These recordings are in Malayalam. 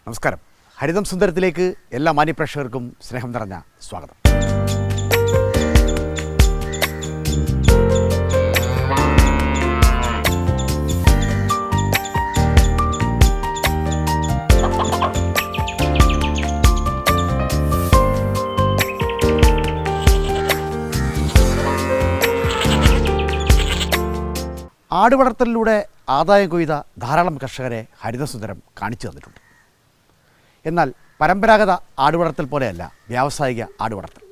നമസ്കാരം. ഹരിതം സുന്ദരത്തിലേക്ക് എല്ലാ മാന്യപ്രേക്ഷകർക്കും സ്നേഹം നിറഞ്ഞ സ്വാഗതം. ആട് വളർത്തലിലൂടെ ആദായം കൊയ്ത ധാരാളം കർഷകരെ ഹരിതസുന്ദരം കാണിച്ചു തന്നിട്ടുണ്ട്. എന്നാൽ പരമ്പരാഗത ആടുവളർത്തൽ പോലെയല്ല വ്യാവസായിക ആടുവളർത്തൽ.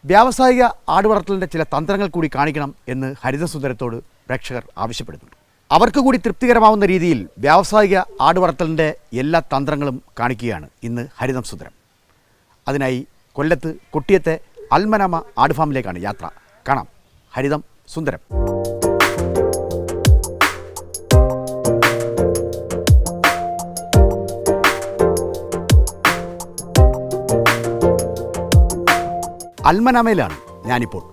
വ്യാവസായിക ആടുവളർത്തലിൻ്റെ ചില തന്ത്രങ്ങൾ കൂടി കാണിക്കണം എന്ന് ഹരിതസുന്ദരത്തോട് പ്രേക്ഷകർ ആവശ്യപ്പെടുന്നുണ്ട്. അവർക്ക് കൂടി തൃപ്തികരമാവുന്ന രീതിയിൽ വ്യാവസായിക ആടുവളർത്തലിൻ്റെ എല്ലാ തന്ത്രങ്ങളും കാണിക്കുകയാണ് ഇന്ന് ഹരിതം സുന്ദരം. അതിനായി കൊല്ലത്ത് കൊട്ടിയത്തെ അൽമനാമ ആട് ഫാമിലേക്കാണ് യാത്ര. കാണാം ഹരിതം സുന്ദരം. അൽമനാമയിലാണ് ഞാനിപ്പോൾ.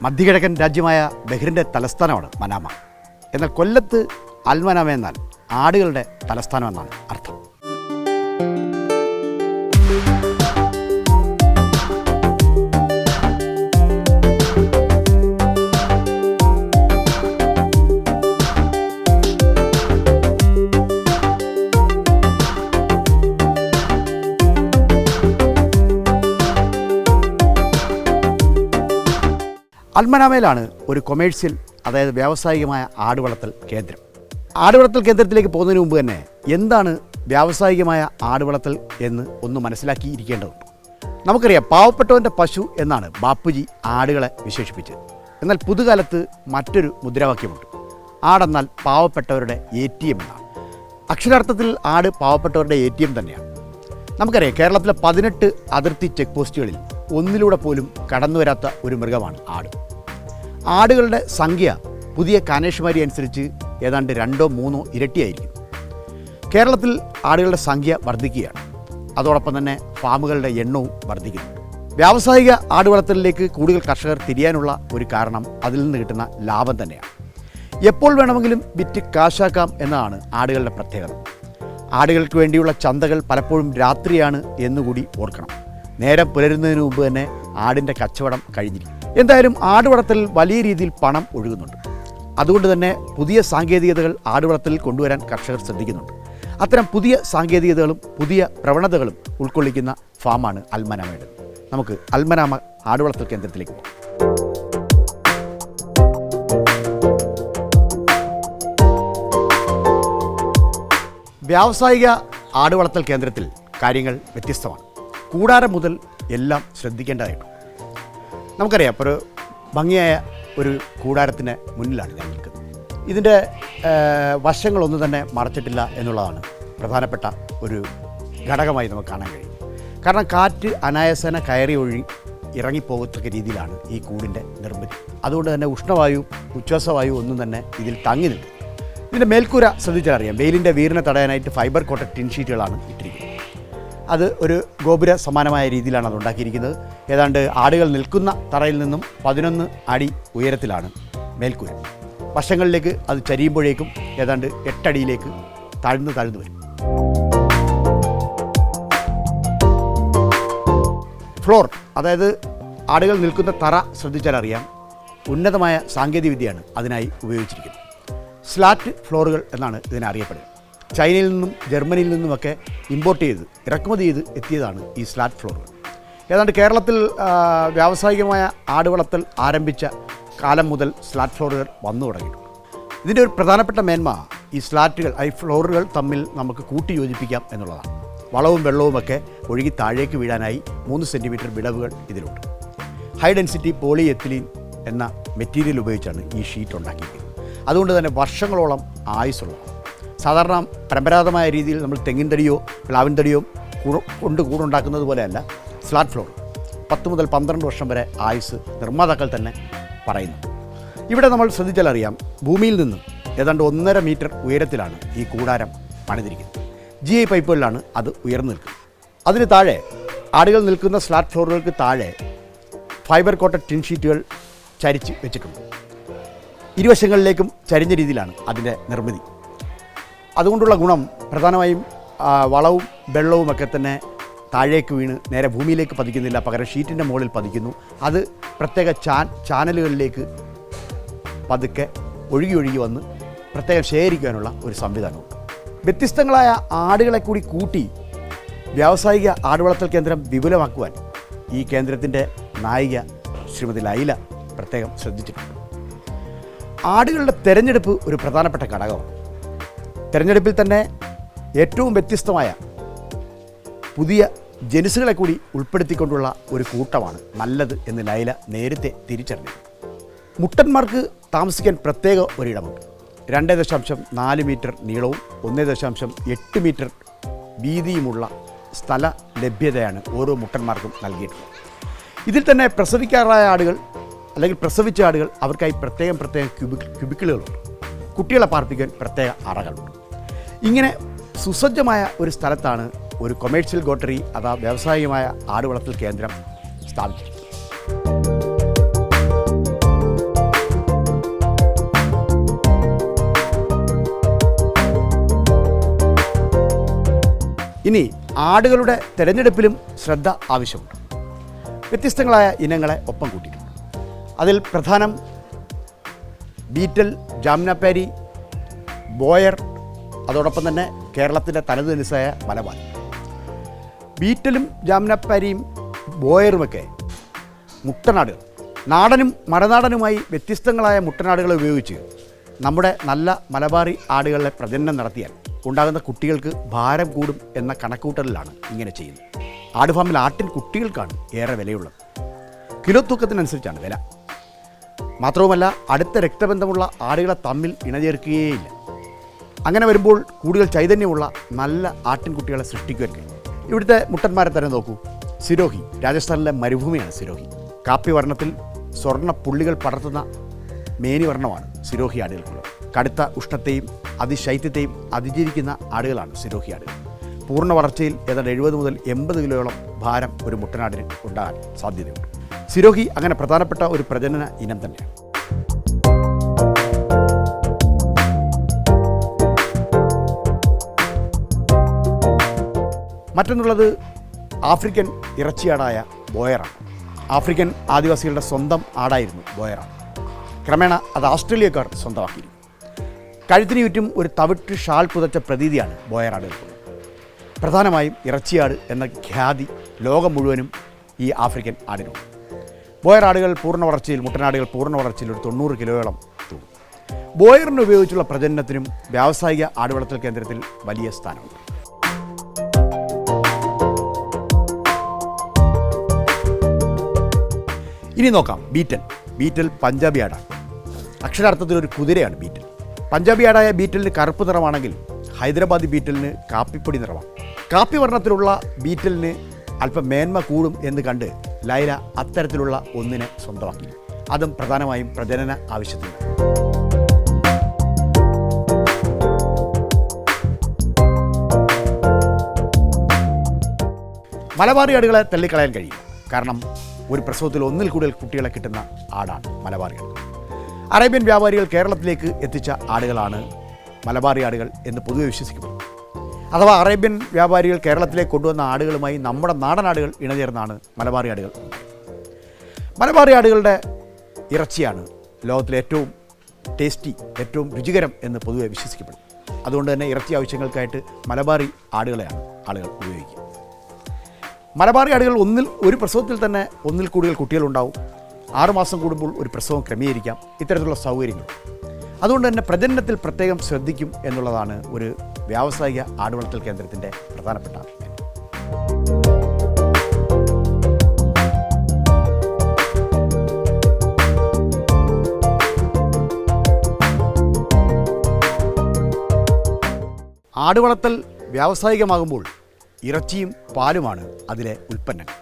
മധ്യകിഴക്കൻ രാജ്യമായ ബഹ്റിൻ്റെ തലസ്ഥാനമാണ് മനാമ. എന്നാൽ കൊല്ലത്ത് അൽമനാമ എന്നാൽ ആടുകളുടെ തലസ്ഥാനം എന്നാണ് അർത്ഥം. അൽമനാമയിലാണ് ഒരു കൊമേഴ്സ്യൽ, അതായത് വ്യാവസായികമായ ആടുവളർത്തൽ കേന്ദ്രം. ആടുവളർത്തൽ കേന്ദ്രത്തിലേക്ക് പോകുന്നതിന് മുമ്പ് തന്നെ എന്താണ് വ്യാവസായികമായ ആടുവളർത്തൽ എന്ന് ഒന്ന് മനസ്സിലാക്കിയിരിക്കേണ്ടതുണ്ട്. നമുക്കറിയാം, പാവപ്പെട്ടവൻ്റെ പശു എന്നാണ് ബാപ്പുജി ആടുകളെ വിശേഷിപ്പിച്ചത്. എന്നാൽ പുതുകാലത്ത് മറ്റൊരു മുദ്രാവാക്യമുണ്ട്. ആടെന്നാൽ പാവപ്പെട്ടവരുടെ ATM എന്നാണ്. അക്ഷരാർത്ഥത്തിൽ ആട് പാവപ്പെട്ടവരുടെ ATM തന്നെയാണ്. നമുക്കറിയാം, കേരളത്തിലെ 18 അതിർത്തി ചെക്ക് പോസ്റ്റുകളിൽ ഒന്നിലൂടെ പോലും കടന്നു വരാത്ത ഒരു മൃഗമാണ് ആട്. ആടുകളുടെ സംഖ്യ പുതിയ കാനേഷുമാരി അനുസരിച്ച് ഏതാണ്ട് 2-3 ഇരട്ടിയായിരിക്കും. കേരളത്തിൽ ആടുകളുടെ സംഖ്യ വർദ്ധിക്കുകയാണ്. അതോടൊപ്പം തന്നെ ഫാമുകളുടെ എണ്ണവും വർദ്ധിക്കുന്നു. വ്യാവസായിക ആടുവളർത്തലിലേക്ക് കൂടുതൽ കർഷകർ തിരിയാനുള്ള ഒരു കാരണം അതിൽ നിന്ന് കിട്ടുന്ന ലാഭം തന്നെയാണ്. എപ്പോൾ വേണമെങ്കിലും വിറ്റ് കാശാക്കാം എന്നതാണ് ആടുകളുടെ പ്രത്യേകത. ആടുകൾക്ക് വേണ്ടിയുള്ള ചന്തകൾ പലപ്പോഴും രാത്രിയാണ് എന്നുകൂടി ഓർക്കണം. നേരം പുലരുന്നതിന് മുമ്പ് തന്നെ ആടിൻ്റെ കച്ചവടം കഴിഞ്ഞിരിക്കും. എന്തായാലും ആടുവളർത്തലിൽ വലിയ രീതിയിൽ പണം ഒഴുകുന്നുണ്ട്. അതുകൊണ്ട് തന്നെ പുതിയ സാങ്കേതികതകൾ ആടുവളർത്തലിൽ കൊണ്ടുവരാൻ കർഷകർ ശ്രദ്ധിക്കുന്നുണ്ട്. അത്തരം പുതിയ സാങ്കേതികതകളും പുതിയ പ്രവണതകളും ഉൾക്കൊള്ളിക്കുന്ന ഫാമാണ് അൽമനാമയുടെ. നമുക്ക് അൽമനാമ ആടുവളർത്തൽ കേന്ദ്രത്തിലേക്ക് പോകാം. വ്യാവസായിക ആടുവളർത്തൽ കേന്ദ്രത്തിൽ കാര്യങ്ങൾ വ്യത്യസ്തമാണ്. കൂടാരം മുതൽ എല്ലാം ശ്രദ്ധിക്കേണ്ടതായിട്ടുണ്ട്. നമുക്കറിയാം, ഇപ്പോൾ ഒരു ഭംഗിയായ ഒരു കൂടാരത്തിന് മുന്നിലാണ് ഞാൻ നിൽക്കുന്നത്. ഇതിൻ്റെ വശങ്ങളൊന്നും തന്നെ മറച്ചിട്ടില്ല എന്നുള്ളതാണ് പ്രധാനപ്പെട്ട ഒരു ഘടകമായി നമുക്ക് കാണാൻ കഴിയും. കാരണം കാറ്റ് അനായാസേന കയറി ഒഴി ഇറങ്ങിപ്പോകത്തക്ക രീതിയിലാണ് ഈ കൂടിൻ്റെ നിർമ്മിതി. അതുകൊണ്ട് തന്നെ ഉഷ്ണവായു, ഉച്ഛ്വാസവായു ഒന്നും തന്നെ ഇതിൽ തങ്ങി നിൽക്കും. ഇതിൻ്റെ മേൽക്കൂര ശ്രദ്ധിച്ചാൽ അറിയാം, വെയിലിൻ്റെ വീറിനെ തടയാനായിട്ട് ഫൈബർ കോട്ടഡ് ടിൻ ഷീറ്റുകളാണ് ഇട്ടിരിക്കുന്നത്. അത് ഒരു ഗോപുര സമാനമായ രീതിയിലാണ് അത് ഉണ്ടാക്കിയിരിക്കുന്നത്. ഏതാണ്ട് ആടുകൾ നിൽക്കുന്ന തറയിൽ നിന്നും 11 അടി ഉയരത്തിലാണ് മേൽക്കൂര. വശങ്ങളിലേക്ക് അത് ചരിയുമ്പോഴേക്കും ഏതാണ്ട് 8 അടിയിലേക്ക് താഴ്ന്നു വരും. ഫ്ലോർ, അതായത് ആടുകൾ നിൽക്കുന്ന തറ ശ്രദ്ധിച്ചാൽ അറിയാം, ഉന്നതമായ സാങ്കേതികവിദ്യയാണ് അതിനായി ഉപയോഗിച്ചിരിക്കുന്നത്. സ്ലാറ്റ് ഫ്ലോറുകൾ എന്നാണ് ഇതിനറിയപ്പെടുന്നത്. ചൈനയിൽ നിന്നും ജർമ്മനിയിൽ നിന്നുമൊക്കെ ഇമ്പോർട്ട് ചെയ്ത് ഇറക്കുമതി ചെയ്ത് എത്തിയതാണ് ഈ സ്ലാറ്റ് ഫ്ലോറുകൾ. ഏതാണ്ട് കേരളത്തിൽ വ്യാവസായികമായ ആടുവളർത്തൽ ആരംഭിച്ച കാലം മുതൽ സ്ലാറ്റ് ഫ്ലോറുകൾ വന്നു തുടങ്ങിയിട്ടുണ്ട്. ഇതിൻ്റെ ഒരു പ്രധാനപ്പെട്ട മേന്മ ഈ സ്ലാറ്റുകൾ, ഈ ഫ്ലോറുകൾ തമ്മിൽ നമുക്ക് കൂട്ടി യോജിപ്പിക്കാം എന്നുള്ളതാണ്. വളവും വെള്ളവുമൊക്കെ ഒഴുകി താഴേക്ക് വീഴാനായി 3 സെൻറ്റിമീറ്റർ വിടവുകൾ ഇതിലുണ്ട്. ഹൈ ഡെൻസിറ്റി പോളി എത്തിലീൻ എന്ന മെറ്റീരിയൽ ഉപയോഗിച്ചാണ് ഈ ഷീറ്റ് ഉണ്ടാക്കിയിരിക്കുന്നത്. അതുകൊണ്ട് തന്നെ വർഷങ്ങളോളം ആയുസ്സുള്ളതാണ്. സാധാരണ പരമ്പരാഗതമായ രീതിയിൽ നമ്മൾ തെങ്ങിൻ തടിയോ പ്ലാവിൻ തടിയോ കൂടുണ്ടാക്കുന്നത് പോലെയല്ല സ്ലാറ്റ് ഫ്ലോർ. 10 മുതൽ 12 വർഷം വരെ ആയുസ് നിർമ്മാതാക്കൾ തന്നെ പറയുന്നു. ഇവിടെ നമ്മൾ ശ്രദ്ധിച്ചാൽ അറിയാം, ഭൂമിയിൽ നിന്ന് ഏതാണ്ട് 1.5 മീറ്റർ ഉയരത്തിലാണ് ഈ കൂടാരം പണിതിരിക്കുന്നത്. GI പൈപ്പുകളിലാണ് അത് ഉയർന്നു നിൽക്കുന്നത്. അതിന് താഴെ ആടുകൾ നിൽക്കുന്ന സ്ലാറ്റ് ഫ്ലോറുകൾക്ക് താഴെ ഫൈബർ കോട്ടഡ് ടിൻ ഷീറ്റുകൾ ചരിച്ച് വെച്ചിട്ടുണ്ട്. ഇരുവശങ്ങളിലേക്കും ചരിഞ്ഞ രീതിയിലാണ് അതിൻ്റെ നിർമ്മിതി. അതുകൊണ്ടുള്ള ഗുണം പ്രധാനമായും വളവും വെള്ളവുമൊക്കെ തന്നെ താഴേക്ക് വീണ് നേരെ ഭൂമിയിലേക്ക് പതിക്കുന്നില്ല, പകരം ഷീറ്റിൻ്റെ മുകളിൽ പതിക്കുന്നു. അത് പ്രത്യേക ചാനലുകളിലേക്ക് പതുക്കെ ഒഴുകി വന്ന് പ്രത്യേകം ശേഖരിക്കാനുള്ള ഒരു സംവിധാനമുണ്ട്. വ്യത്യസ്തങ്ങളായ ആടുകളെ കൂടി കൂട്ടി വ്യാവസായിക ആടുവളർത്തൽ കേന്ദ്രം വിപുലമാക്കുവാൻ ഈ കേന്ദ്രത്തിൻ്റെ നായിക ശ്രീമതി ലൈല പ്രത്യേകം ശ്രദ്ധിച്ചിട്ടുണ്ട്. ആടുകളുടെ തിരഞ്ഞെടുപ്പ് ഒരു പ്രധാനപ്പെട്ട ഘടകമാണ്. തിരഞ്ഞെടുപ്പിൽ തന്നെ ഏറ്റവും വ്യത്യസ്തമായ പുതിയ ജനുസുകളെ കൂടി ഉൾപ്പെടുത്തിക്കൊണ്ടുള്ള ഒരു കൂട്ടമാണ് നല്ലത് എന്ന് ലൈല നേരത്തെ തിരിച്ചറിഞ്ഞു. മുട്ടന്മാർക്ക് താമസിക്കാൻ പ്രത്യേക ഒരിടമുണ്ട്. 2.4 മീറ്റർ നീളവും 1.8 മീറ്റർ വീതിയുമുള്ള സ്ഥല ലഭ്യതയാണ് ഓരോ മുട്ടന്മാർക്കും നൽകിയിട്ടുള്ളത്. ഇതിൽ തന്നെ പ്രസവിക്കാറായ ആടുകൾ അല്ലെങ്കിൽ പ്രസവിച്ച ആടുകൾ അവർക്കായി പ്രത്യേകം ക്യൂബിക്കിളുകളുണ്ട്. കുട്ടികളെ പാർപ്പിക്കാൻ പ്രത്യേക അറകളുണ്ട്. ഇങ്ങനെ സുസജ്ജമായ ഒരു സ്ഥലത്താണ് ഒരു കൊമേഴ്ഷ്യൽ ഗോട്ടറി അഥവാ വ്യാവസായികമായ ആടുവളർത്തൽ കേന്ദ്രം സ്ഥാപിച്ചിരിക്കുന്നത്. ഇനി ആടുകളുടെ തിരഞ്ഞെടുപ്പിലും ശ്രദ്ധ ആവശ്യമുണ്ട്. വ്യത്യസ്തങ്ങളായ ഇനങ്ങളെ ഒപ്പം കൂട്ടിയിട്ടുണ്ട്. അതിൽ പ്രധാനം ബീറ്റൽ, ജാംനാപ്പാരി, ബോയർ, അതോടൊപ്പം തന്നെ കേരളത്തിൻ്റെ തനതുനിസായ മലബാർ. ബീറ്റലും ജാംനാപ്പാരിയും ബോയറുമൊക്കെ മുട്ടനാടുകൾ, നാടനും മരനാടനുമായി വ്യത്യസ്തങ്ങളായ മുട്ടനാടുകളെ ഉപയോഗിച്ച് നമ്മുടെ നല്ല മലബാറി ആടുകളെ പ്രജനനം നടത്തിയാൽ ഉണ്ടാകുന്ന കുട്ടികൾക്ക് ഭാരം കൂടും എന്ന കണക്കൂട്ടലിലാണ് ഇങ്ങനെ ചെയ്യുന്നത്. ആട് ഫാമിൽ ആട്ടിൻ കുട്ടികൾക്കാണ് ഏറെ വിലയുള്ളത്. കിലോ തൂക്കത്തിനനുസരിച്ചാണ് വില. മാത്രവുമല്ല അടുത്ത രക്തബന്ധമുള്ള ആടുകളെ തമ്മിൽ ഇണചേർക്കുകയേയില്ല. അങ്ങനെ വരുമ്പോൾ കൂടുതൽ ചൈതന്യമുള്ള നല്ല ആട്ടിൻകുട്ടികളെ സൃഷ്ടിക്കുവാൻ കഴിയും. ഇവിടുത്തെ മുട്ടന്മാരെ തന്നെ നോക്കൂ. സിരോഹി, രാജസ്ഥാനിലെ മരുഭൂമിയാണ് സിരോഹി. കാപ്പി വർണ്ണത്തിൽ സ്വർണ്ണ പുള്ളികൾ പടർത്തുന്ന മേനി വർണ്ണമാണ് സിരോഹി ആടുകൾക്കുള്ളത്. കടുത്ത ഉഷ്ണത്തെയും അതിശൈത്യത്തെയും അതിജീവിക്കുന്ന ആടുകളാണ് സിരോഹി ആടുകൾ. പൂർണ്ണ വളർച്ചയിൽ ഏതാണ്ട് 70 മുതൽ 80 കിലോയോളം ഭാരം ഒരു മുട്ടനാടിന് ഉണ്ടാകാൻ സാധ്യതയുണ്ട്. സിരോഹി അങ്ങനെ പ്രധാനപ്പെട്ട ഒരു പ്രജനന ഇനം തന്നെയാണ്. മറ്റൊന്നുള്ളത് ആഫ്രിക്കൻ ഇറച്ചിയാടായ ബോയറാണ്. ആഫ്രിക്കൻ ആദിവാസികളുടെ സ്വന്തം ആടായിരുന്നു ബോയറാണ്. ക്രമേണ അത് ഓസ്ട്രേലിയക്കാർ സ്വന്തമാക്കിയിരുന്നു. കഴുത്തിന് ചുറ്റും ഒരു തവിട്ട് ഷാൾ പുതച്ച പ്രതീതിയാണ് ബോയറാടുകൾക്കുള്ളത്. പ്രധാനമായും ഇറച്ചിയാട് എന്ന ഖ്യാതി ലോകം മുഴുവനും ഈ ആഫ്രിക്കൻ ആടിനുണ്ട്. ബോയർ ആടുകൾ പൂർണ്ണ വളർച്ചയിൽ, മുട്ടനാടുകൾ പൂർണ്ണ വളർച്ചയിൽ ഒരു 90 കിലോയോളം തൂങ്ങും. ബോയറിന് ഉപയോഗിച്ചുള്ള പ്രജനനത്തിനും വ്യാവസായിക ആടുവളർത്തൽ കേന്ദ്രത്തിൽ വലിയ സ്ഥാനമുണ്ട്. ഇനി നോക്കാം ബീറ്റൽ. ബീറ്റൽ പഞ്ചാബി ആടാണ്. അക്ഷരാർത്ഥത്തിൽ ഒരു കുതിരയാണ് ബീറ്റൽ. പഞ്ചാബി ആടായ ബീറ്റലിന് കറുപ്പ് നിറമാണെങ്കിൽ ഹൈദരാബാദി ബീറ്റലിന് കാപ്പിപ്പൊടി നിറമാണ്. കാപ്പി വർണ്ണത്തിലുള്ള ബീറ്റലിന് അല്പം മേന്മ കൂടും എന്ന് കണ്ട് ലൈല അത്തരത്തിലുള്ള ഒന്നിനെ സ്വന്തമാക്കി. അതും പ്രധാനമായും പ്രജനന ആവശ്യത്തിന്. മലബാറി ആടുകളെ തള്ളിക്കളയാൻ കഴിയില്ല. കാരണം ഒരു പ്രസവത്തിൽ ഒന്നിൽ കൂടുതൽ കുട്ടികളെ കിട്ടുന്ന ആടാണ് മലബാറി ആടുകൾ. അറേബ്യൻ വ്യാപാരികൾ കേരളത്തിലേക്ക് എത്തിച്ച ആടുകളാണ് മലബാറി ആടുകൾ എന്ന് പൊതുവെ വിശ്വസിക്കപ്പെടുന്നു. അഥവാ അറേബ്യൻ വ്യാപാരികൾ കേരളത്തിലേക്ക് കൊണ്ടുവന്ന ആടുകളുമായി നമ്മുടെ നാടൻ ആടുകൾ ഇണചേർന്നാണ് മലബാറി ആടുകൾ. മലബാറി ആടുകളുടെ ഇറച്ചിയാണ് ലോകത്തിലെ ഏറ്റവും ടേസ്റ്റി, ഏറ്റവും രുചികരം എന്ന് പൊതുവെ വിശ്വസിക്കപ്പെടുന്നു. അതുകൊണ്ട് തന്നെ ഇറച്ചി ആവശ്യങ്ങൾക്കായിട്ട് മലബാറി ആടുകളെയാണ് ആളുകൾ ഉപയോഗിക്കുക. മലബാറി ആടുകൾ ഒരു പ്രസവത്തിൽ തന്നെ ഒന്നിൽ കൂടുതൽ കുട്ടികളുണ്ടാവും. 6 മാസം കൂടുമ്പോൾ ഒരു പ്രസവം ക്രമീകരിക്കാം. ഇത്തരത്തിലുള്ള സൗകര്യങ്ങൾ. അതുകൊണ്ട് തന്നെ പ്രജനനത്തിൽ പ്രത്യേകം ശ്രദ്ധിക്കും എന്നുള്ളതാണ് ഒരു വ്യാവസായിക ആടുവളർത്തൽ കേന്ദ്രത്തിൻ്റെ പ്രധാനപ്പെട്ട കാര്യം. ആടുവളർത്തൽ വ്യാവസായികമാകുമ്പോൾ ഇറച്ചിയും പാലുമാണ് അതിലെ ഉൽപ്പന്നങ്ങൾ.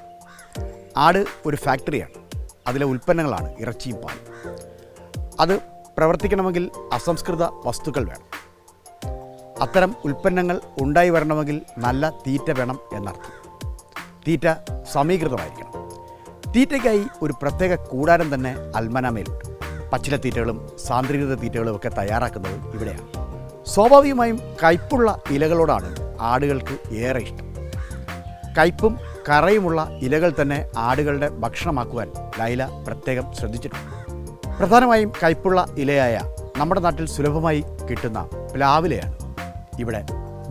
ആട് ഒരു ഫാക്ടറിയാണ്. അതിലെ ഉൽപ്പന്നങ്ങളാണ് ഇറച്ചിയും പാലും. അത് പ്രവർത്തിക്കണമെങ്കിൽ അസംസ്കൃത വസ്തുക്കൾ വേണം. അത്തരം ഉൽപ്പന്നങ്ങൾ ഉണ്ടായി വരണമെങ്കിൽ നല്ല തീറ്റ വേണം എന്നർത്ഥം. തീറ്റ സമീകൃതമായിരിക്കണം. തീറ്റയ്ക്കായി ഒരു പ്രത്യേക കൂടാരം തന്നെ അൽമനാമയിലുണ്ട്. പച്ചിലത്തീറ്റകളും സാന്ദ്രീകൃത തീറ്റകളും ഒക്കെ തയ്യാറാക്കുന്നത് ഇവിടെയാണ്. സ്വാഭാവികമായും കയ്പുള്ള ഇലകളോടാണ് ആടുകൾക്ക് ഏറെ ഇഷ്ടം. കയ്പും കറയുമുള്ള ഇലകൾ തന്നെ ആടുകളുടെ ഭക്ഷണമാക്കുവാൻ ലൈല പ്രത്യേകം ശ്രദ്ധിച്ചിട്ടുണ്ട്. പ്രധാനമായും കയ്പുള്ള ഇലയായ നമ്മുടെ നാട്ടിൽ സുലഭമായി കിട്ടുന്ന പ്ലാവിലയാണ് ഇവിടെ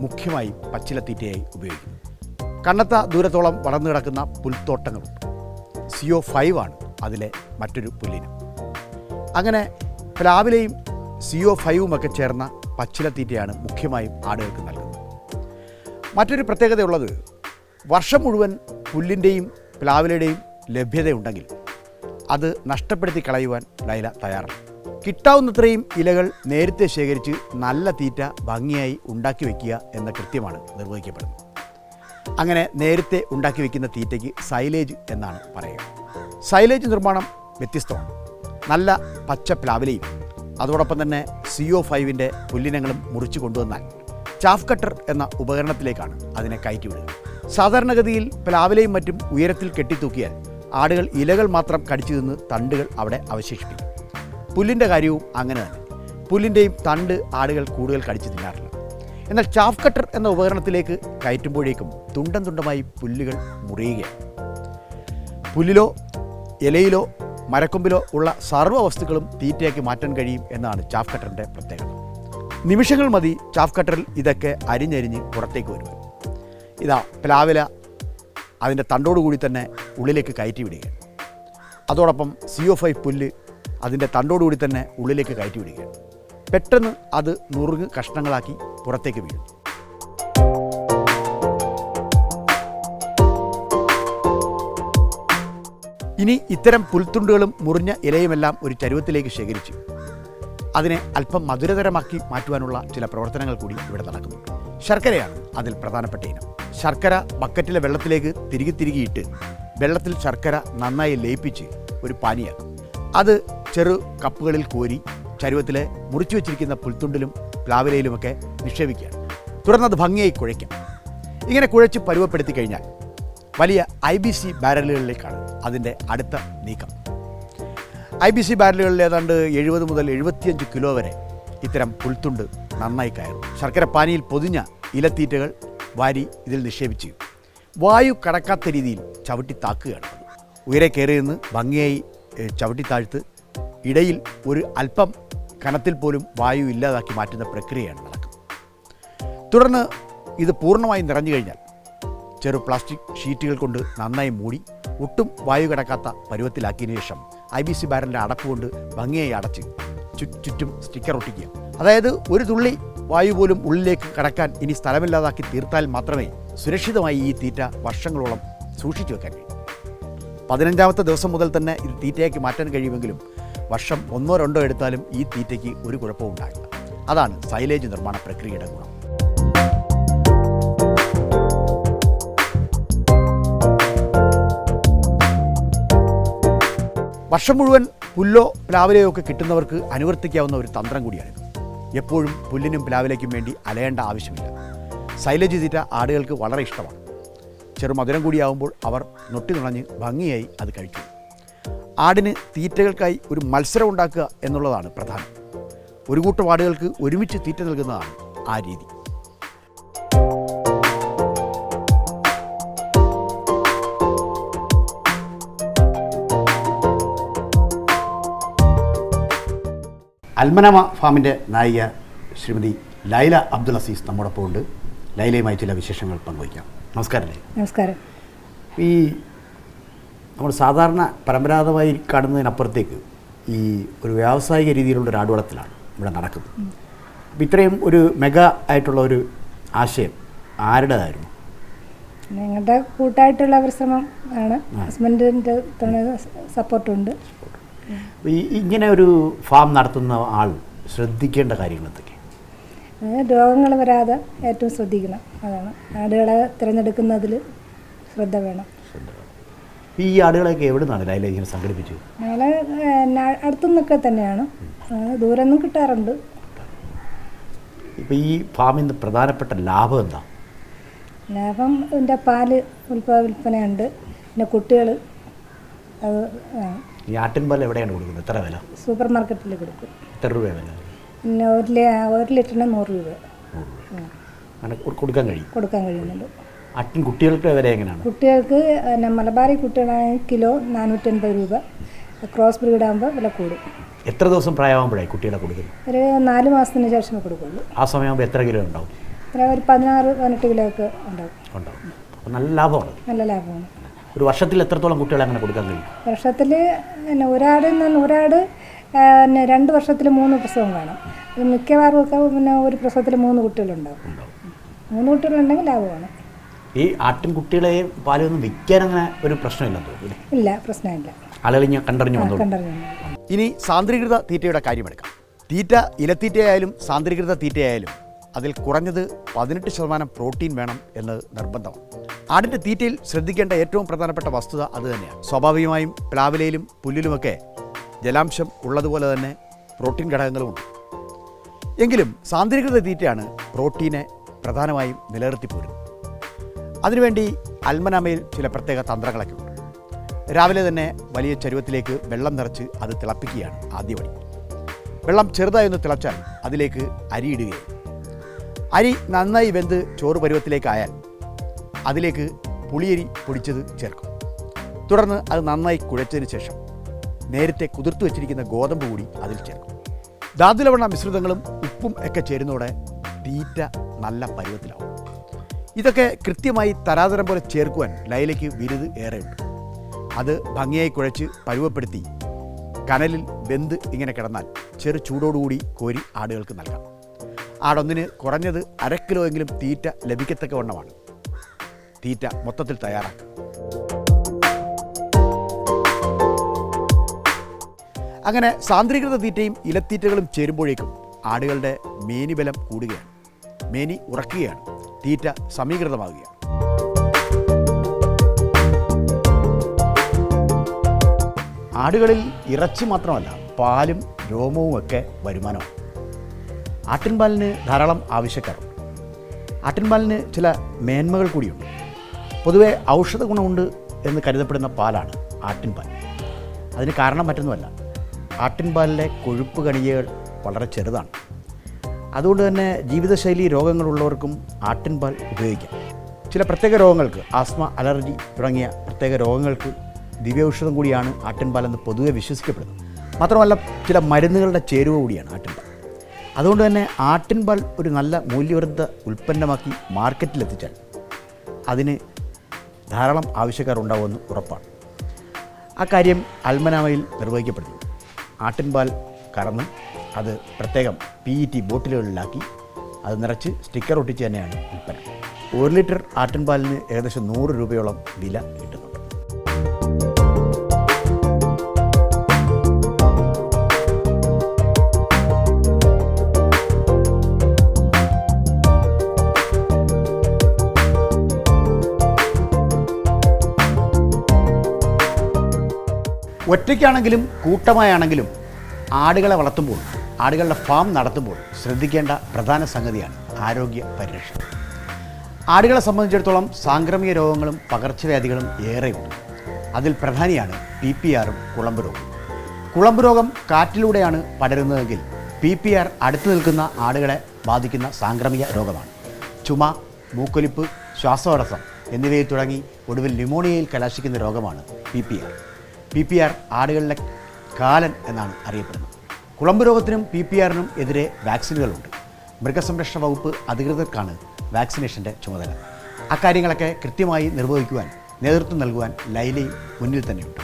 മുഖ്യമായും പച്ചിലത്തീറ്റയായി ഉപയോഗിക്കുന്നത്. കണ്ണത്ത ദൂരത്തോളം വളർന്നു കിടക്കുന്ന പുൽത്തോട്ടങ്ങളുണ്ട്. CO5 ആണ് അതിലെ മറ്റൊരു പുല്ലിനം. അങ്ങനെ പ്ലാവിലയും CO5 ഒക്കെ ചേർന്ന പച്ചിലത്തീറ്റയാണ് മുഖ്യമായും ആടുകൾക്ക് നൽകുന്നത്. മറ്റൊരു പ്രത്യേകതയുള്ളത്, വർഷം മുഴുവൻ പുല്ലിൻ്റെയും പ്ലാവിലയുടെയും ലഭ്യതയുണ്ടെങ്കിൽ അത് നഷ്ടപ്പെടുത്തി കളയുവാൻ ലൈല തയ്യാറാണ്. കിട്ടാവുന്നത്രയും ഇലകൾ നേരത്തെ ശേഖരിച്ച് നല്ല തീറ്റ ഭംഗിയായി ഉണ്ടാക്കി വയ്ക്കുക എന്ന കൃത്യമാണ് നിർവഹിക്കപ്പെടുന്നത്. അങ്ങനെ നേരത്തെ ഉണ്ടാക്കി വയ്ക്കുന്ന തീറ്റയ്ക്ക് സൈലേജ് എന്നാണ് പറയുക. സൈലേജ് നിർമ്മാണം വ്യത്യസ്തമാണ്. നല്ല പച്ച പ്ലാവിലയും അതോടൊപ്പം തന്നെ CO5 പുല്ലിനങ്ങളും മുറിച്ചു കൊണ്ടുവന്നാൽ ചാഫ് കട്ടർ എന്ന ഉപകരണത്തിലേക്കാണ് അതിനെ കയറ്റിവിടുക. സാധാരണഗതിയിൽ പ്ലാവിലയും മറ്റും ഉയരത്തിൽ കെട്ടിത്തൂക്കിയാൽ ആടുകൾ ഇലകൾ മാത്രം കടിച്ചു നിന്ന് തണ്ടുകൾ അവിടെ അവശേഷിപ്പിക്കും. പുല്ലിൻ്റെ കാര്യവും അങ്ങനെ തന്നെ. പുല്ലിൻ്റെയും തണ്ട് ആടുകൾ കൂടുതൽ കടിച്ചു തിന്നാറില്ല. എന്നാൽ ചാഫ് കട്ടർ എന്ന ഉപകരണത്തിലേക്ക് കയറ്റുമ്പോഴേക്കും തുണ്ടം തുണ്ടമായി പുല്ലുകൾ മുറിയുകയാണ്. പുല്ലിലോ ഇലയിലോ മരക്കൊമ്പിലോ ഉള്ള സർവ്വ വസ്തുക്കളും തീറ്റയാക്കി മാറ്റാൻ കഴിയും എന്നാണ് ചാഫ് കട്ടറിൻ്റെ പ്രത്യേകത. നിമിഷങ്ങൾ മതി ചാഫ് കട്ടറിൽ ഇതൊക്കെ അരിഞ്ഞരിഞ്ഞ് പുറത്തേക്ക് വരുവാൻ. ഇതാ പ്ലാവില അതിൻ്റെ തണ്ടോടുകൂടി തന്നെ ഉള്ളിലേക്ക് കയറ്റി വിടുകയാണ്. അതോടൊപ്പം CO5 പുല്ല് അതിൻ്റെ തണ്ടോടുകൂടി തന്നെ ഉള്ളിലേക്ക് കയറ്റി വിടുകയാണ്. പെട്ടെന്ന് അത് നുറുങ്ങ് കഷ്ണങ്ങളാക്കി പുറത്തേക്ക് വീഴും. ഇനി ഇത്തരം പുൽത്തുണ്ടുകളും മുറിഞ്ഞ ഇലയുമെല്ലാം ഒരു ചരുവത്തിലേക്ക് ശേഖരിച്ച് അതിനെ അല്പം മധുരതരമാക്കി മാറ്റുവാനുള്ള ചില പ്രവർത്തനങ്ങൾ കൂടി ഇവിടെ നടക്കുന്നുണ്ട്. ശർക്കരയാണ് അതിൽ പ്രധാനപ്പെട്ട ഇനം. ശർക്കര ബക്കറ്റിലെ വെള്ളത്തിലേക്ക് തിരികെയിട്ട് വെള്ളത്തിൽ ശർക്കര നന്നായി ലയിപ്പിച്ച് ഒരു പാനിയാക്കും. അത് ചെറു കപ്പുകളിൽ കോരി ചരുവത്തിലെ മുറിച്ചു വച്ചിരിക്കുന്ന പുൽത്തുണ്ടിലും പ്ലാവിലയിലുമൊക്കെ നിക്ഷേപിക്കുകയാണ്. തുടർന്നത് ഭംഗിയായി കുഴയ്ക്കാം. ഇങ്ങനെ കുഴച്ച് പരുവപ്പെടുത്തി കഴിഞ്ഞാൽ വലിയ IBC ബാരലുകളിലേക്കാണ് അതിൻ്റെ അടുത്ത നീക്കം. IBC ബാരലുകളിൽ ഏതാണ്ട് 70 മുതൽ 75 കിലോ വരെ ഇത്തരം പുൽത്തുണ്ട് നന്നായി കയറും. ശർക്കര പാനിയിൽ പൊതിഞ്ഞ ഇലത്തീറ്റകൾ വാരി ഇതിൽ നിക്ഷേപിച്ച് വായു കടക്കാത്ത രീതിയിൽ ചവിട്ടി താക്കുകയാണ്. ഉയരെ കയറി നിന്ന് ഭംഗിയായി ചവിട്ടി താഴ്ത്ത് ഇടയിൽ ഒരു അല്പം കനത്തിൽ പോലും വായു ഇല്ലാതാക്കി മാറ്റുന്ന പ്രക്രിയയാണ് നടക്കുന്നത്. തുടർന്ന് ഇത് പൂർണ്ണമായും നിറഞ്ഞു കഴിഞ്ഞാൽ ചെറു പ്ലാസ്റ്റിക് ഷീറ്റുകൾ കൊണ്ട് നന്നായി മൂടി ഒട്ടും വായു കടക്കാത്ത പരുവത്തിലാക്കിയതിനു ശേഷം IBC ബാരലിൻ്റെ അടപ്പ് കൊണ്ട് ഭംഗിയായി അടച്ച് ചുറ്റും സ്റ്റിക്കർ ഒട്ടിക്കുക. അതായത് ഒരു തുള്ളി വായു പോലും ഉള്ളിലേക്ക് കടക്കാൻ ഇനി സ്ഥലമില്ലാതാക്കി തീർത്താൽ മാത്രമേ സുരക്ഷിതമായി ഈ തീറ്റ വർഷങ്ങളോളം സൂക്ഷിച്ചു വെക്കാൻ കഴിയും. 15ാമത്തെ ദിവസം മുതൽ തന്നെ ഇത് തീറ്റയാക്കി മാറ്റാൻ കഴിയുമെങ്കിലും വർഷം 1-2 എടുത്താലും ഈ തീറ്റയ്ക്ക് ഒരു കുഴപ്പവും ഉണ്ടാകില്ല. അതാണ് സൈലേജ് നിർമ്മാണ പ്രക്രിയയുടെ ഗുണം. വർഷം മുഴുവൻ പുല്ലോ പ്ലാവിലയോ ഒക്കെ കിട്ടുന്നവർക്ക് അനുവർത്തിക്കാവുന്ന ഒരു തന്ത്രം കൂടിയാണിത്. എപ്പോഴും പുല്ലിനും പ്ലാവിലേക്കും വേണ്ടി അലയേണ്ട ആവശ്യമില്ല. സൈലേജ് തീറ്റ ആടുകൾക്ക് വളരെ ഇഷ്ടമാണ്. ചെറുമധുരം കൂടിയാവുമ്പോൾ അവർ നൊട്ടി നുണഞ്ഞ് ഭംഗിയായി അത് കഴിക്കും. ആടിന് തീറ്റകൾക്കായി ഒരു മത്സരം ഉണ്ടാക്കുക എന്നുള്ളതാണ് പ്രധാനം. ഒരു കൂട്ടം ആടുകൾക്ക് ഒരുമിച്ച് തീറ്റ നൽകുന്നതാണ് ആ രീതി. അൽമനാമ ഫാമിൻ്റെ നായിക ശ്രീമതി ലൈല അബ്ദുൽ അസീസ് നമ്മോടൊപ്പം ഉണ്ട്. ലൈലയുമായി ചില വിശേഷങ്ങൾ പങ്കുവയ്ക്കാം. നമസ്കാരം. നമസ്കാരം. ഈ നമ്മൾ സാധാരണ പരമ്പരാഗതമായി കാണുന്നതിനപ്പുറത്തേക്ക് ഈ ഒരു വ്യാവസായിക രീതിയിലുള്ള ഒരു ആടുവളത്തിലാണ് ഇവിടെ നടക്കുന്നത്. അപ്പോൾ ഇത്രയും ഒരു മെഗാ ആയിട്ടുള്ള ഒരു ആശയം ആരുടേതായിരുന്നു? ഞങ്ങളുടെ കൂട്ടായിട്ടുള്ള പരിശ്രമം ആണ്. ഹസ്ബൻഡിൻ്റെ സപ്പോർട്ടുണ്ട്. ഈ ഇങ്ങനെ ഒരു ഫാം നടത്തുന്ന ആൾ ശ്രദ്ധിക്കേണ്ട കാര്യങ്ങൾ എന്തൊക്കെ? രോഗങ്ങൾ വരാതെ ഏറ്റവും ശ്രദ്ധിക്കണം. അതാണ് ആടുകളെ തിരഞ്ഞെടുക്കുന്നതിൽ ശ്രദ്ധ വേണം. ഈ ആടുകളെയൊക്കെ എവിടെ നിന്നാണ് ലൈല ഇങ്ങനെ സംഘടിപ്പിച്ചത്? ഞങ്ങൾ അടുത്തുനിന്നൊക്കെ തന്നെയാണ്, ദൂരം നിന്നും കിട്ടാറുണ്ട്. ഇപ്പോൾ ഈ ഫാമിൽ നിന്ന് പ്രധാനപ്പെട്ട ലാഭം എന്താ? ലാഭം ഇതിൻ്റെ പാല് വിൽപ്പനയുണ്ട്, പിന്നെ കുട്ടികൾ. അത് ഈ ആട്ടിൻപാൽ എവിടെയാണ് കൊടുക്കുന്നത്? എത്ര വില? സൂപ്പർ മാർക്കറ്റിൽ കൊടുക്കും. എത്ര രൂപ വില? പിന്നെ 1 ലിറ്ററിന് 100 രൂപ. അങ്ങനെ കൊടുക്കാൻ കഴിയുന്നുണ്ട്. ആട്ടിൻ കുട്ടികൾക്ക് വരെ എങ്ങനെയാണ്? കുട്ടികൾക്ക് മലബാറി കുട്ടികളാണെങ്കിൽ കിലോ 450 രൂപ, ക്രോസ് ബ്രീഡ് ആകുമ്പോൾ വില കൂടും. എത്ര ദിവസം പ്രായമാകുമ്പോഴായി കുട്ടികളെ കൊടുക്കുന്നത്? ഒരു 4 മാസത്തിന് ശേഷം കൊടുക്കുള്ളൂ. ആ സമയമാകുമ്പോൾ എത്ര കിലോ ഉണ്ടാവും? ഒരു 16-18 കിലോ ഒക്കെ ഉണ്ടാവും. അപ്പോൾ നല്ല ലാഭമാണ്. നല്ല ലാഭമാണ്. ഒരു വർഷത്തിൽ എത്രത്തോളം കുട്ടികളെ അങ്ങനെ കൊടുക്കാൻ കഴിയും? വർഷത്തിൽ ഒരാട് 2 വർഷത്തിൽ 3 പ്രസവം കാണും. മിക്കവാറും ഒക്കെ ഒരു പ്രസവത്തിൽ 3 കുട്ടികളുണ്ടാവും. 3 കുട്ടികളുണ്ടെങ്കിൽ ലാഭമാണ്. ഈ ആട്ടിൻകുട്ടികളെയും പാലൊന്നും വിൽക്കാൻ അങ്ങനെ ഒരു പ്രശ്നമില്ലെന്ന് തോന്നുന്നു. ഇല്ല, പ്രശ്നമില്ല. ആളുകൾ ഞാൻ കണ്ടറിഞ്ഞു വന്നു. ഇനി സാന്ദ്രീകൃത തീറ്റയുടെ കാര്യമെടുക്കാം. തീറ്റ ഇലത്തീറ്റയായാലും സാന്ദ്രീകൃത തീറ്റയായാലും അതിൽ കുറഞ്ഞത് 18% പ്രോട്ടീൻ വേണം എന്നത് നിർബന്ധമാണ്. ആടിൻ്റെ തീറ്റയിൽ ശ്രദ്ധിക്കേണ്ട ഏറ്റവും പ്രധാനപ്പെട്ട വസ്തുത അതുതന്നെയാണ്. സ്വാഭാവികമായും പ്ലാവിലയിലും പുല്ലിലുമൊക്കെ ജലാംശം ഉള്ളതുപോലെ തന്നെ പ്രോട്ടീൻ ഘടകങ്ങളുമുണ്ട്. എങ്കിലും സാന്ദ്രീകൃത തീറ്റയാണ് പ്രോട്ടീനെ പ്രധാനമായും നിലനിർത്തിപ്പോരുന്നത്. അതിനുവേണ്ടി അൽമനാമയിൽ ചില പ്രത്യേക തന്ത്രങ്ങളൊക്കെ ഉണ്ട്. രാവിലെ തന്നെ വലിയ ചരുവത്തിലേക്ക് വെള്ളം നിറച്ച് അത് തിളപ്പിക്കുകയാണ് ആദ്യപടി. വെള്ളം ചെറുതായി ഒന്ന് തിളച്ചാൽ അതിലേക്ക് അരി ഇടുകയും അരി നന്നായി വെന്ത് ചോറ് പരുവത്തിലേക്കായാൽ അതിലേക്ക് പുളിയരി പൊടിച്ചത് ചേർക്കും. തുടർന്ന് അത് നന്നായി കുഴച്ചതിന് ശേഷം നേരത്തെ കുതിർത്ത് വെച്ചിരിക്കുന്ന ഗോതമ്പ് കൂടി അതിൽ ചേർക്കും. ധാതുലവണ മിശ്രിതങ്ങളും ഉപ്പും ഒക്കെ ചേരുന്നതോടെ തീറ്റ നല്ല പരുവത്തിലാവും. ഇതൊക്കെ കൃത്യമായി തരാതരം പോലെ ചേർക്കുവാൻ ലൈലയ്ക്ക് വിരുത് ഏറെയുണ്ട്. അത് ഭംഗിയായി കുഴച്ച് പരുവപ്പെടുത്തി കനലിൽ വെന്ത് ഇങ്ങനെ കിടന്നാൽ ചെറു ചൂടോടുകൂടി കോരി ആടുകൾക്ക് നൽകാം. ആടൊന്നിന് കുറഞ്ഞത് 1/2 കിലോ എങ്കിലും തീറ്റ ലഭിക്കത്തക്ക വണ്ണമാണ് തീറ്റ മൊത്തത്തിൽ തയ്യാറാക്കുക. അങ്ങനെ സാന്ദ്രീകൃത തീറ്റയും ഇലത്തീറ്റകളും ചേരുമ്പോഴേക്കും ആടുകളുടെ മേനി ബലം കൂടുകയാണ്, മേനി ഉറക്കുകയാണ്, തീറ്റ സമീകൃതമാകുകയാണ്. ആടുകളിൽ ഇറച്ചി മാത്രമല്ല പാലും രോമവും ഒക്കെ വരുമാനമാണ്. ആട്ടിൻപാലിന് ധാരാളം ആവശ്യക്കാരുണ്ട്. ആട്ടിൻപാലിന് ചില മേന്മകൾ കൂടിയുണ്ട്. പൊതുവെ ഔഷധ ഗുണമുണ്ട് എന്ന് കരുതപ്പെടുന്ന പാലാണ് ആട്ടിൻപാൽ. അതിന് കാരണം മറ്റൊന്നുമല്ല, ആട്ടിൻപാലിലെ കൊഴുപ്പ് കണികകൾ വളരെ ചെറുതാണ്. അതുകൊണ്ട് തന്നെ ജീവിതശൈലി രോഗങ്ങളുള്ളവർക്കും ആട്ടിൻപാൽ ഉപയോഗിക്കാം. ചില പ്രത്യേക രോഗങ്ങൾക്ക്, ആസ്മ, അലർജി തുടങ്ങിയ പ്രത്യേക രോഗങ്ങൾക്ക് ദിവ്യൌഷധം കൂടിയാണ് ആട്ടിൻപാലെന്ന് പൊതുവെ വിശ്വസിക്കപ്പെടുന്നത്. മാത്രമല്ല ചില മരുന്നുകളുടെ ചേരുവ കൂടിയാണ് ആട്ടിൻപാൽ. അതുകൊണ്ട് തന്നെ ആട്ടിൻപാൽ ഒരു നല്ല മൂല്യവർദ്ധിത ഉൽപ്പന്നമാക്കി മാർക്കറ്റിലെത്തിച്ചാൽ അതിന് ധാരാളം ആവശ്യക്കാർ ഉണ്ടാവുമെന്ന് ഉറപ്പാണ്. ആ കാര്യം അൽമനാമയിൽ നിർവഹിക്കപ്പെടുന്നു. ആട്ടിൻപാൽ കറന്ന് അത് പ്രത്യേകം PET ബോട്ടിലുകളിലാക്കി അത് നിറച്ച് സ്റ്റിക്കർ ഒട്ടിച്ച് തന്നെയാണ് വിൽപ്പന. 1 ലിറ്റർ ആട്ടിൻപാലിന് ഏകദേശം 100 രൂപയോളം വില കിട്ടുന്നുണ്ട്. ഒറ്റയ്ക്കാണെങ്കിലും കൂട്ടമായാണെങ്കിലും ആടുകളെ വളർത്തുമ്പോൾ, ആടുകളുടെ ഫാം നടത്തുമ്പോൾ ശ്രദ്ധിക്കേണ്ട പ്രധാന സംഗതിയാണ് ആരോഗ്യ പരിരക്ഷ. ആടുകളെ സംബന്ധിച്ചിടത്തോളം സാംക്രമിക രോഗങ്ങളും പകർച്ചവ്യാധികളും ഏറെയുണ്ട്. അതിൽ പ്രധാനിയാണ് PPRഉം കുളമ്പ് രോഗം. കുളമ്പ് രോഗം കാറ്റിലൂടെയാണ് പടരുന്നതെങ്കിൽ PPR അടുത്തു നിൽക്കുന്ന ആടുകളെ ബാധിക്കുന്ന സാംക്രമിക രോഗമാണ്. ചുമ, മൂക്കൊലിപ്പ്, ശ്വാസതടസ്സം എന്നിവയിൽ തുടങ്ങി ഒടുവിൽ ന്യൂമോണിയയിൽ കലാശിക്കുന്ന രോഗമാണ് PPR ആടുകളിലെ കാലൻ എന്നാണ് അറിയപ്പെടുന്നത്. കുളമ്പ് രോഗത്തിനും PPRനും എതിരെ വാക്സിനുകളുണ്ട്. മൃഗസംരക്ഷണ വകുപ്പ് അധികൃതർക്കാണ് വാക്സിനേഷൻ്റെ ചുമതല. അക്കാര്യങ്ങളൊക്കെ കൃത്യമായി നിർവഹിക്കുവാൻ, നേതൃത്വം നൽകുവാൻ ലൈലയും മുന്നിൽ തന്നെയുണ്ട്.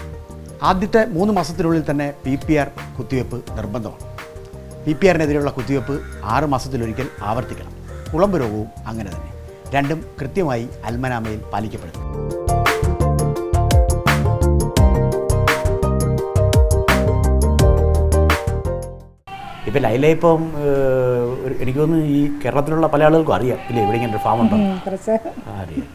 ആദ്യത്തെ 3 മാസത്തിനുള്ളിൽ തന്നെ PPR കുത്തിവയ്പ്പ് നിർബന്ധമാണ്. PPRനെതിരെയുള്ള കുത്തിവയ്പ്പ് 6 മാസത്തിലൊരിക്കൽ ആവർത്തിക്കണം. കുളമ്പ് രോഗവും അങ്ങനെ തന്നെ. രണ്ടും കൃത്യമായി അൽമനാമയിൽ പാലിക്കപ്പെടുന്നു. ഇപ്പം ലൈല ഇപ്പം എനിക്ക് തോന്നുന്നു ഈ കേരളത്തിലുള്ള പല ആളുകൾക്കും അറിയാം ഇല്ലേ ഇവിടെ ഇങ്ങനെ ഒരു ഫാം ഉണ്ടോ? അറിയാം.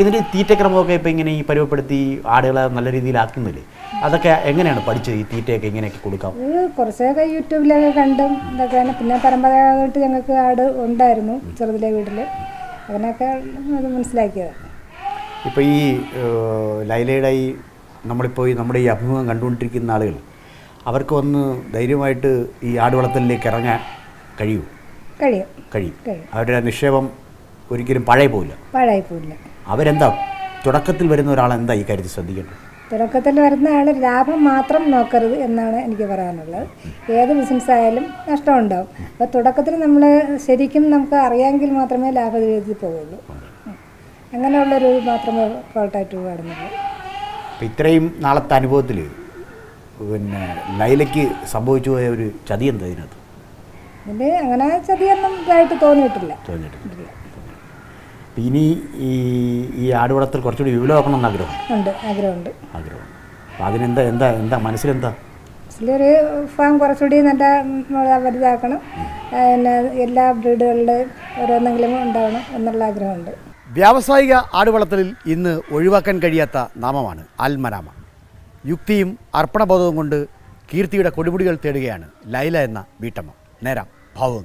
ഇതിൻ്റെ തീറ്റക്രമമൊക്കെ ഇപ്പം ഇങ്ങനെ ഈ പരുവപ്പെടുത്തി ആടുകളെ നല്ല രീതിയിലാക്കുന്നില്ലേ, അതൊക്കെ എങ്ങനെയാണ് പഠിച്ചത്? ഈ തീറ്റയൊക്കെ ഇങ്ങനെയൊക്കെ കൊടുക്കാം? കുറച്ചൊക്കെ യൂട്യൂബിലൊക്കെ കണ്ടും ഇതൊക്കെയാണ്. പിന്നെ പരമ്പരാഗതമായിട്ട് ഞങ്ങൾക്ക് ആട് ഉണ്ടായിരുന്നു ചെറുതിലെ വീട്ടിൽ, അങ്ങനെയൊക്കെ അത് മനസ്സിലാക്കിയത്. ഇപ്പോൾ ഈ ലൈലയുടെ ഈ നമ്മളിപ്പോൾ നമ്മുടെ ഈ അഭിമുഖം കണ്ടുകൊണ്ടിരിക്കുന്ന ആളുകൾ അവർക്ക് ഒന്ന് ധൈര്യമായിട്ട് ഈ ആട് വളർത്തലിലേക്ക് ഇറങ്ങാൻ കഴിയും. അവരുടെ നിക്ഷേപം ഒരിക്കലും പഴയ പോവില്ല. അവരെന്താ തുടക്കത്തിൽ വരുന്ന ഒരാളെന്താ ഈ കാര്യത്തിൽ ശ്രദ്ധിക്കേണ്ടത്? തുടക്കത്തിൽ വരുന്ന ആൾ ലാഭം മാത്രം നോക്കരുത് എന്നാണ് എനിക്ക് പറയാനുള്ളത്. ഏത് ബിസിനസ് ആയാലും നഷ്ടമുണ്ടാവും. അപ്പോൾ തുടക്കത്തിൽ നമ്മൾ ശരിക്കും നമുക്ക് അറിയാമെങ്കിൽ മാത്രമേ ലാഭത്തിൽ പോവുള്ളൂ. അങ്ങനെയുള്ളൊരു മാത്രമേ ഫോൾട്ടായിട്ട് പാടുന്നുള്ളൂ. അപ്പം ഇത്രയും നാളത്തെ അനുഭവത്തിൽ പിന്നെ ലൈലയ്ക്ക് സംഭവിച്ചു പോയ ഒരു ചതി എന്താ ഇതിനകത്ത്? ഇതിൻ്റെ അങ്ങനെ ചതിയൊന്നും ഇതായിട്ട് തോന്നിയിട്ടില്ല. ഇനി ഈ ആട് വളർത്തൽ കുറച്ചുകൂടി വിപുലമാക്കണമെന്ന് ആഗ്രഹമുണ്ട്. ആഗ്രഹമുണ്ട്. അപ്പം അതിനെന്താ എന്താ എന്താ മനസ്സിലെന്താ? മനസ്സിലൊരു ഫാം കുറച്ചുകൂടി നല്ല വലുതാക്കണം. പിന്നെ എല്ലാ ബ്രീഡുകളുടെയും ഓരോന്നെങ്കിലും ഉണ്ടാവണം എന്നുള്ള ആഗ്രഹമുണ്ട്. വ്യാവസായിക ആടുവളർത്തലിൽ ഇന്ന് ഒഴിവാക്കാൻ കഴിയാത്ത നാമമാണ് അൽമരാമ. യുക്തിയും അർപ്പണബോധവും കൊണ്ട് കീർത്തിയുടെ കൊടുമുടികൾ തേടുകയാണ് ലൈല എന്ന വീട്ടമ്മ. നേരാം ഭാവം.